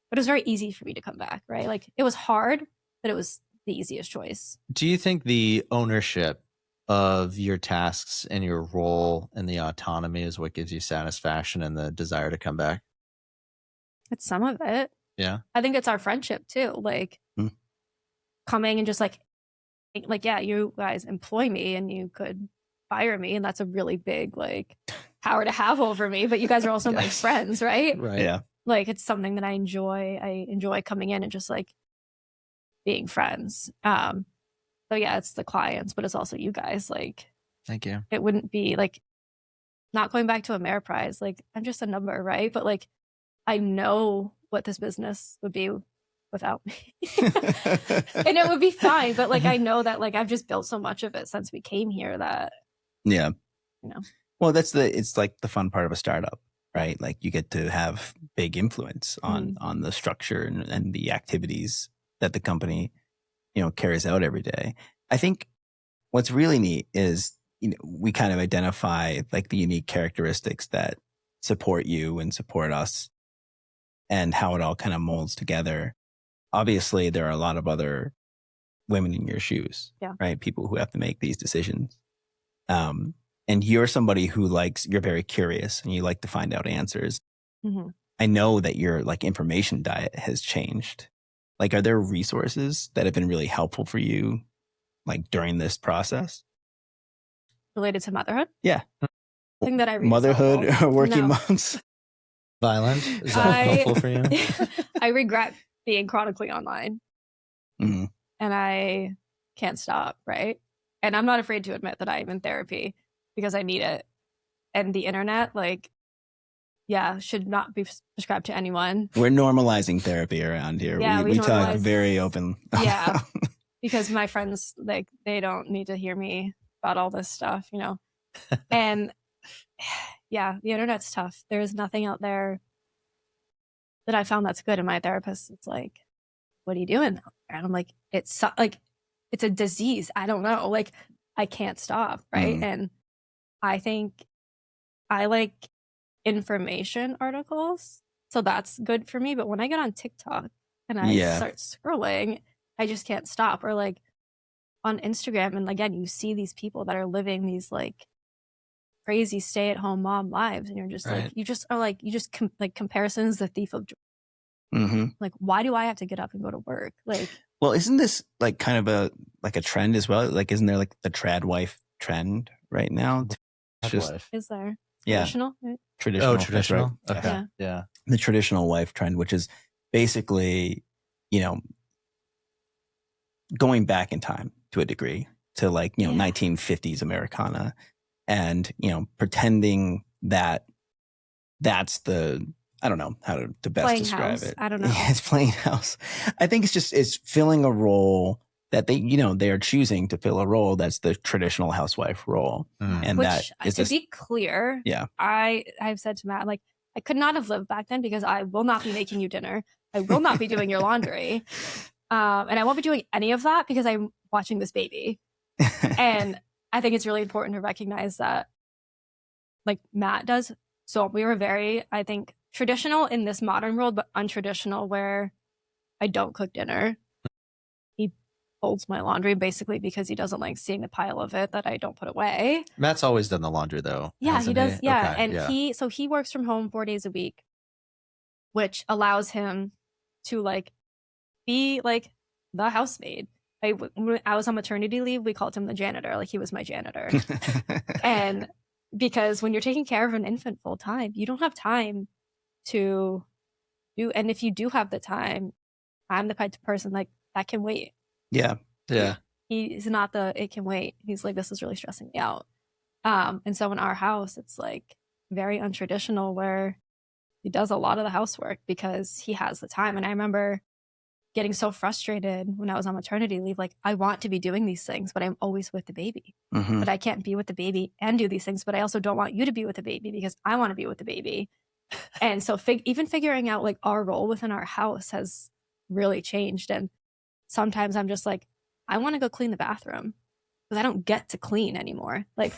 But it was very easy for me to come back, right? Like it was hard, but it was the easiest choice. Do you think the ownership of your tasks and your role and the autonomy is what gives you satisfaction and the desire to come back? It's some of it. Yeah. I think it's our friendship too. Like coming and just like, yeah, you guys employ me and you could fire me. And that's a really big like power to have over me. But you guys are also my friends, right? Right. Yeah. Like it's something that I enjoy. I enjoy coming in and just like being friends. So yeah, it's the clients, but it's also you guys. Like, thank you. It wouldn't be like not going back to Ameriprise. Like I'm just a number, right? But like I know what this business would be without me, and it would be fine. But like I know that like I've just built so much of it since we came here that you know. Well, it's like the fun part of a startup, right? Like you get to have big influence on the structure and the activities that the company, you know, carries out every day. I think what's really neat is, you know, we kind of identify like the unique characteristics that support you and support us and how it all kind of molds together. Obviously, there are a lot of other women in your shoes, right? People who have to make these decisions. And you're somebody who you're very curious and you like to find out answers. I know that your like information diet has changed. Like, are there resources that have been really helpful for you, like during this process? Related to motherhood? Yeah. Thing that I read motherhood or working moms? Violent? Is that helpful for you? I regret being chronically online. Mm-hmm. And I can't stop, right? And I'm not afraid to admit that I'm in therapy because I need it. And the internet, like, should not be prescribed to anyone. We're normalizing therapy around here. Yeah, we talk very open. Yeah, because my friends, like, they don't need to hear me about all this stuff, you know? And yeah, the internet's tough. There's nothing out there that I found that's good. And my therapist, it's like, what are you doing? And I'm like, it's a disease. I don't know. Like, I can't stop. Right. And I think I like information articles. So that's good for me. But when I get on TikTok and I start scrolling, I just can't stop. Or like on Instagram. And again, you see these people that are living these like crazy stay-at-home mom lives. And you're just like, comparison's the thief of joy. Mm-hmm. Like, why do I have to get up and go to work? Like, well, isn't this like kind of a trend as well? Like, isn't there like the trad wife trend right now? Is there? Yeah. Traditional? Right? Traditional. Oh, traditional. Right. Okay. Yeah. The traditional wife trend, which is basically, you know, going back in time to a degree to like, 1950s Americana and, pretending that that's I don't know how to best playing describe house. it. I don't know. Yeah, it's playing house. I think it's filling a role that they are choosing to fill a role that's the traditional housewife role. And which, that is to be clear, yeah. I've said to Matt, like, I could not have lived back then because I will not be making you dinner. I will not be doing your laundry. And I won't be doing any of that because I'm watching this baby. And I think it's really important to recognize that, like Matt does. So we were very, I think, traditional in this modern world, but untraditional where I don't cook dinner. He folds my laundry basically because he doesn't like seeing the pile of it that I don't put away. Matt's always done the laundry though. Yeah, he does. He? Yeah. Okay, and he works from home 4 days a week, which allows him to like be like the housemaid. When I was on maternity leave, we called him the janitor. Like he was my janitor. And because when you're taking care of an infant full time, you don't have time to do. And if you do have the time, I'm the type of person like that can wait. Yeah. Yeah. He's not it can wait. He's like, this is really stressing me out. And so in our house, it's like very untraditional where he does a lot of the housework because he has the time. And I remember getting so frustrated when I was on maternity leave. Like, I want to be doing these things, but I'm always with the baby. Mm-hmm. But I can't be with the baby and do these things. But I also don't want you to be with the baby because I want to be with the baby. And so even figuring out like our role within our house has really changed. And sometimes I'm just like, I want to go clean the bathroom because I don't get to clean anymore. Like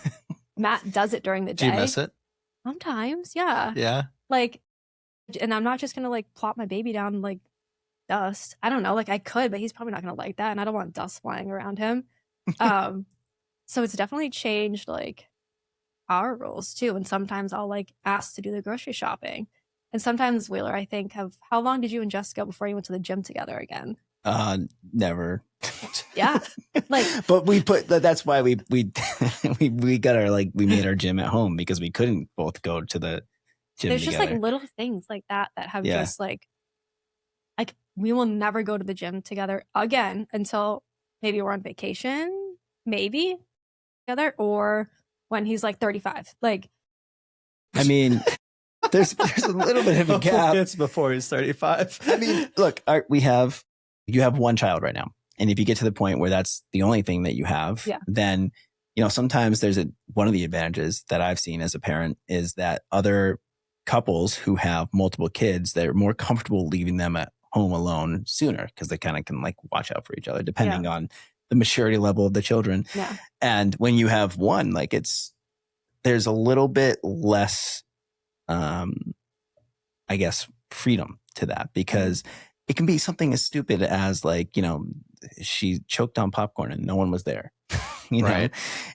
Matt does it during the day. Do you miss it? Sometimes, yeah. Yeah. Like, and I'm not just going to like plop my baby down like dust. I don't know. Like I could, but he's probably not going to like that. And I don't want dust flying around him. So it's definitely changed like our roles too. And sometimes I'll like ask to do the grocery shopping. And sometimes Wheeler, I think, how long did you and Jessica before you went to the gym together again? Never. Yeah. Like, but that's why we got we made our gym at home because we couldn't both go to the gym there's together. Just like little things like that have just like we will never go to the gym together again until maybe we're on vacation, maybe together, or when he's like 35. Like, I mean, there's a little bit of a gap. It's before he's 35. I mean, look, you have one child right now. And if you get to the point where that's the only thing that you have, then, sometimes one of the advantages that I've seen as a parent is that other couples who have multiple kids, they're more comfortable leaving them at home alone sooner because they kind of can like watch out for each other depending on the maturity level of the children. Yeah. And when you have one, like there's a little bit less, I guess, freedom to that because it can be something as stupid as like, she choked on popcorn and no one was there. Right.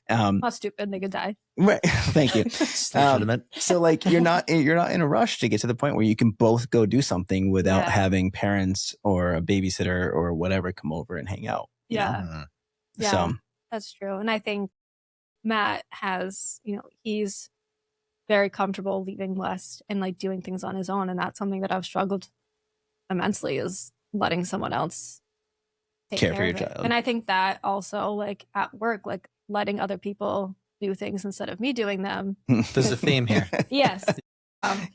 How stupid, they could die. Right. Thank you. So like you're not in a rush to get to the point where you can both go do something without having parents or a babysitter or whatever come over and hang out. Yeah. So that's true. And I think Matt has, he's very comfortable leaving West and like doing things on his own. And that's something that I've struggled immensely is letting someone else care for your child. And I think that also like at work, like letting other people do things instead of me doing them. There's a theme here. Yes.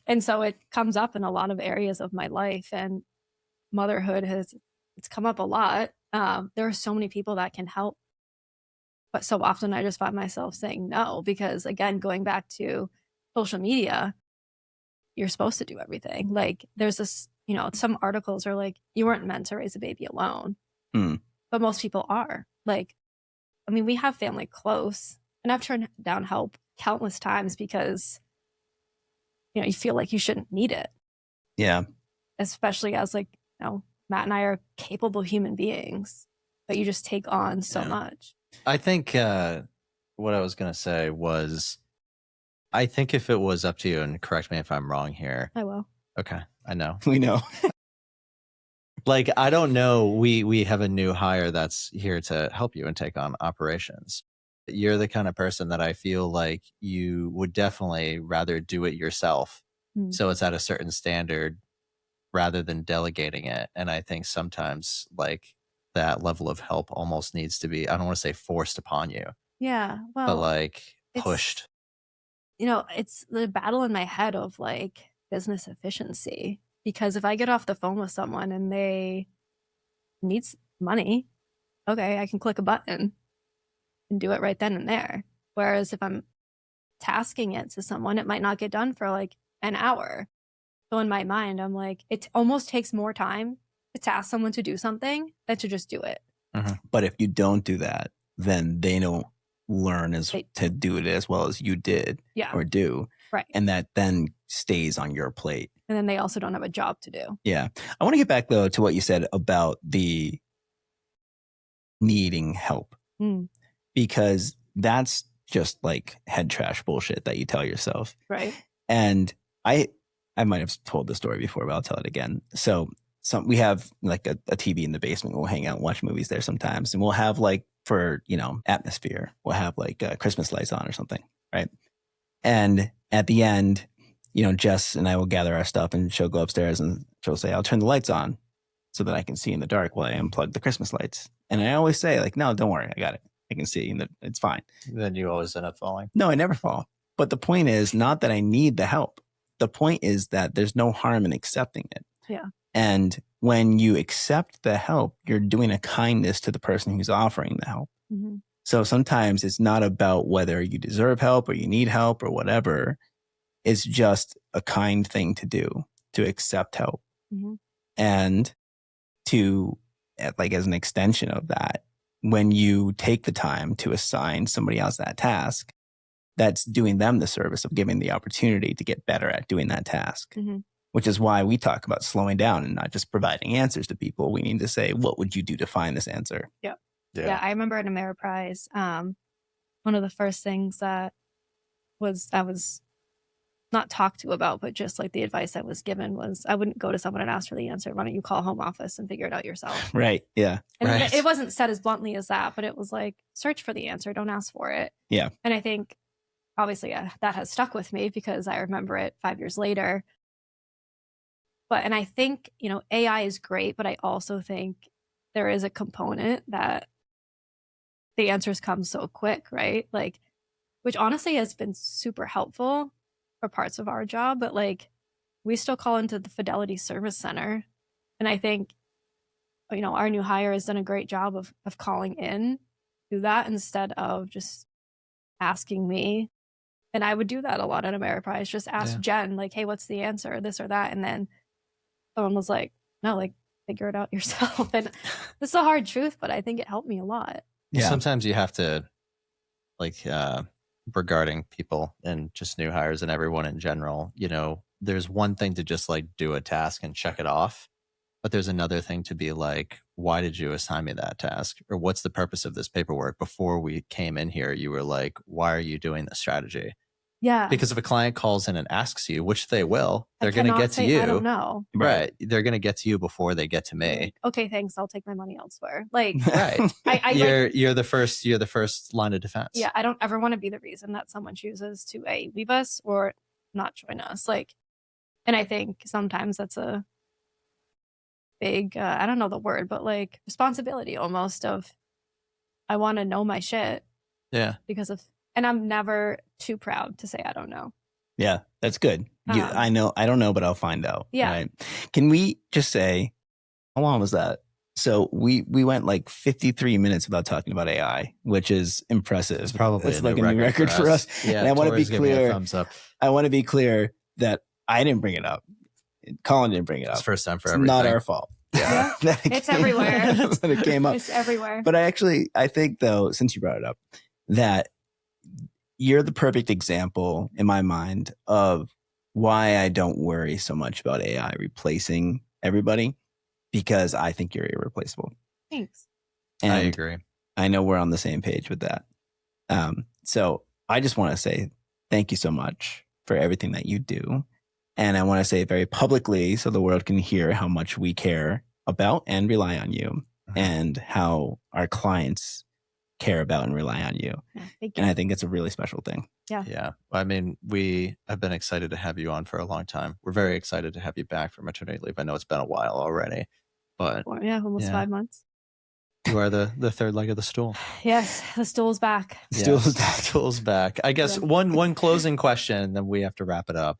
And so it comes up in a lot of areas of my life, and motherhood it's come up a lot. There are so many people that can help, but so often I just find myself saying no, because again, going back to social media, you're supposed to do everything. Like there's this, some articles are like, you weren't meant to raise a baby alone. But most people are. Like, I mean, we have family close, and I've turned down help countless times because, you feel like you shouldn't need it. Yeah. Especially as like, Matt and I are capable human beings, but you just take on so much. I think what I was going to say was, I think if it was up to you, and correct me if I'm wrong here. I will. Okay. I know. We know. Like, I don't know. We have a new hire that's here to help you and take on operations. You're the kind of person that I feel like you would definitely rather do it yourself. So it's at a certain standard rather than delegating it. And I think sometimes like that level of help almost needs to be, I don't want to say forced upon you. Yeah. Well, but like pushed. It's the battle in my head of like business efficiency, because if I get off the phone with someone and they need money, okay, I can click a button and do it right then and there. Whereas if I'm tasking it to someone, it might not get done for like an hour. So in my mind, I'm like, it almost takes more time to task someone to do something than to just do it. Mm-hmm. But if you don't do that, then they don't learn to do it as well as you did or do. Right. And that then stays on your plate. And then they also don't have a job to do. Yeah. I want to get back, though, to what you said about the needing help. Because that's just like head trash bullshit that you tell yourself. Right. And I might have told the story before, but I'll tell it again. So we have like a TV in the basement. We'll hang out and watch movies there sometimes. And we'll have like, for, atmosphere, we'll have like Christmas lights on or something. Right. And at the end, Jess and I will gather our stuff and she'll go upstairs and she'll say, I'll turn the lights on so that I can see in the dark while I unplug the Christmas lights. And I always say like, no, don't worry. I got it. I can see and it's fine. Then you always end up falling. No, I never fall. But the point is not that I need the help. The point is that there's no harm in accepting it. Yeah. And when you accept the help, you're doing a kindness to the person who's offering the help. Mm-hmm. So sometimes it's not about whether you deserve help or you need help or whatever. It's just a kind thing to do, to accept help. Mm-hmm. And to, like, as an extension of that, when you take the time to assign somebody else that task, that's doing them the service of giving the opportunity to get better at doing that task. Mm-hmm. Which is why we talk about slowing down and not just providing answers to people. We need to say, what would you do to find this answer? Yeah. I remember at Ameriprise, one of the first things that I was not talked to about, but just like the advice I was given was I wouldn't go to someone and ask for the answer. Why don't you call home office and figure it out yourself? Right. Yeah. And right. It wasn't said as bluntly as that, but it was like, search for the answer. Don't ask for it. Yeah. And I think obviously that has stuck with me because I remember it 5 years later. And I think, AI is great, but I also think there is a component that the answers come so quick, right? Like, which honestly has been super helpful for parts of our job, but like we still call into the Fidelity Service Center. And I think, our new hire has done a great job of calling in to that instead of just asking me. And I would do that a lot at Ameriprise, just ask Jen, like, hey, what's the answer, this or that? And then someone was like, no, like, figure it out yourself. And this is a hard truth, but I think it helped me a lot. Yeah. Sometimes you have to, like, regarding people and just new hires and everyone in general, there's one thing to just like do a task and check it off. But there's another thing to be like, why did you assign me that task? Or what's the purpose of this paperwork? Before we came in here, you were like, why are you doing this strategy? Yeah. Because if a client calls in and asks you, which they will, they're going to get to you. I don't know. Right. They're going to get to you before they get to me. Like, okay, thanks. I'll take my money elsewhere. Like, right. You're the first line of defense. Yeah. I don't ever want to be the reason that someone chooses to leave us or not join us. Like, and I think sometimes that's a big, I don't know the word, but like responsibility almost of, I want to know my shit. Yeah. And I'm never too proud to say I don't know. Yeah, that's good. I don't know, but I'll find out. Yeah. Right? Can we just say, how long was that? So we went like 53 minutes without talking about AI, which is impressive. It's probably like a new record for us. Yeah, and I want to be clear. Thumbs up. I want to be clear that I didn't bring it up. Colin didn't bring it up. It's first time for it's everything. Not our fault. Yeah. It's everywhere. That's when it came up. It's everywhere. But I think though, since you brought it up, that you're the perfect example in my mind of why I don't worry so much about AI replacing everybody, because I think you're irreplaceable. Thanks. And I agree. I know we're on the same page with that. So I just want to say thank you so much for everything that you do. And I want to say it very publicly so the world can hear how much we care about and rely on you, and how our clients care about and rely on you. Yeah, thank you. And I think it's a really special thing. Yeah. I mean, we have been excited to have you on for a long time. We're very excited to have you back for maternity leave. I know it's been a while already, but almost 5 months. You are the third leg of the stool. Yes, the stool's back. Stool's back. I guess one closing question, and then we have to wrap it up.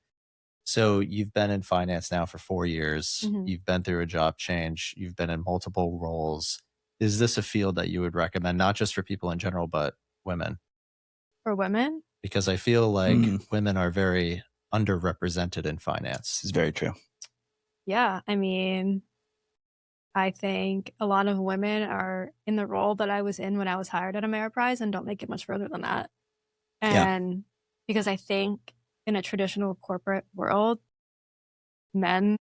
So you've been in finance now for 4 years. Mm-hmm. You've been through a job change. You've been in multiple roles. Is this a field that you would recommend, not just for people in general, but women? For women? Because I feel like women are very underrepresented in finance. It's very true. Yeah. I mean, I think a lot of women are in the role that I was in when I was hired at Ameriprise and don't make it much further than that. And because I think in a traditional corporate world, men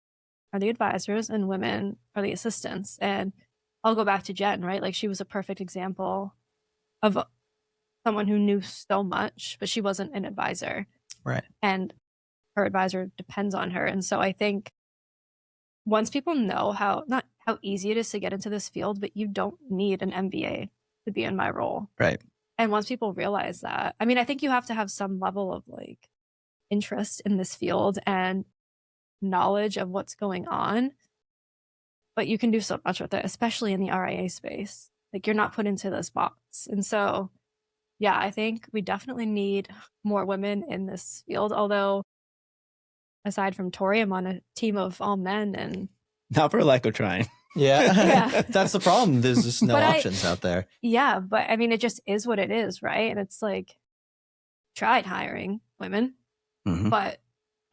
are the advisors and women are the assistants. And I'll go back to Jen, right? Like she was a perfect example of someone who knew so much, but she wasn't an advisor. Right. And her advisor depends on her. And so I think once people know not how easy it is to get into this field, but you don't need an MBA to be in my role. Right. And once people realize that, I mean, I think you have to have some level of like interest in this field and knowledge of what's going on, but you can do so much with it, especially in the RIA space. Like you're not put into this box. And so, yeah, I think we definitely need more women in this field. Although aside from Tori, I'm on a team of all men and not for lack of trying. Yeah. That's the problem. There's just no options out there. Yeah. But I mean, it just is what it is, right? And it's like, tried hiring women, but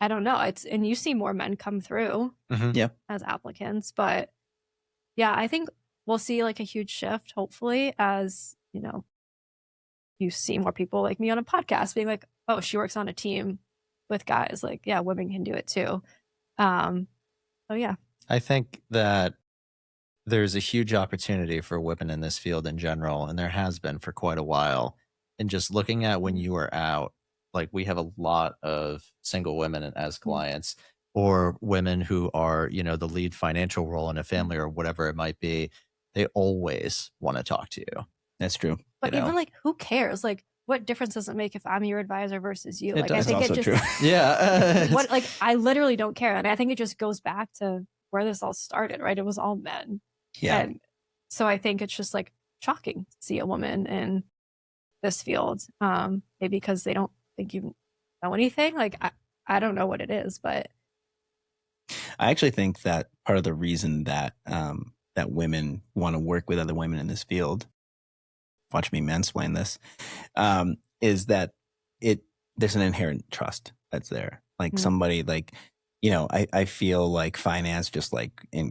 I don't know. And you see more men come through as applicants. But yeah, I think we'll see like a huge shift, hopefully, as, you know, you see more people like me on a podcast being like, oh, she works on a team with guys. Like, yeah, women can do it too. So yeah. I think that there's a huge opportunity for women in this field in general, and there has been for quite a while. And just looking at when you are out, like we have a lot of single women as clients, or women who are, you know, the lead financial role in a family or whatever it might be. They always want to talk to you. That's true. But even like, who cares? Like, what difference does it make if I'm your advisor versus you? Like, I think it's true. What, like, I literally don't care. And I think it just goes back to where this all started, right? It was all men. Yeah. And so I think it's just like shocking to see a woman in this field. Maybe because they don't think you know anything. Like, I don't know what it is, but I actually think that part of the reason that that women want to work with other women in this field, watch me mansplain this, is that there's an inherent trust that's there. Like somebody like, you know, I feel like finance, just like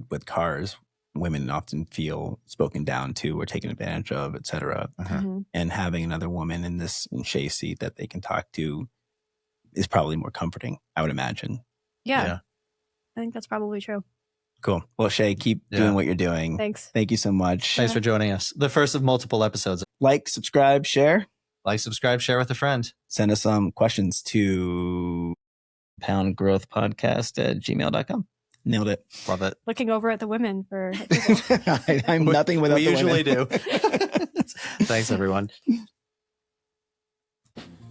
with cars, women often feel spoken down to or taken advantage of, et cetera. And having another woman in Shae's seat that they can talk to is probably more comforting, I would imagine. Yeah. I think that's probably true. Cool. Well, Shae, keep doing what you're doing. Thanks. Thank you so much. Thanks for joining us. The first of multiple episodes. Like, subscribe, share. Like, subscribe, share with a friend. Send us some questions to poundgrowthpodcast@gmail.com. Nailed it. Love it. Looking over at the women for I'm nothing without the women. We usually do. Thanks, everyone.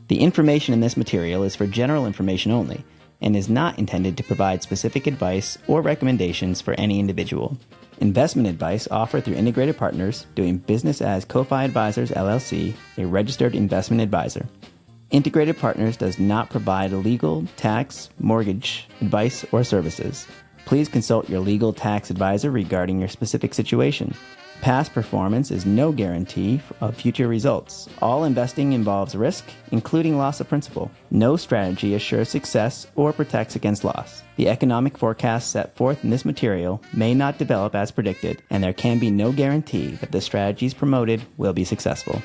The information in this material is for general information only and is not intended to provide specific advice or recommendations for any individual. Investment advice offered through Integrated Partners, doing business as CoFi Advisors LLC, a registered investment advisor. Integrated Partners does not provide legal, tax, mortgage advice or services. Please consult your legal tax advisor regarding your specific situation. Past performance is no guarantee of future results. All investing involves risk, including loss of principal. No strategy assures success or protects against loss. The economic forecasts set forth in this material may not develop as predicted, and there can be no guarantee that the strategies promoted will be successful.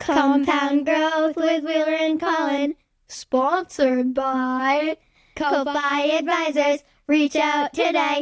Compound Growth with Wheeler and Colin, sponsored by CoFi Advisors. Reach out today.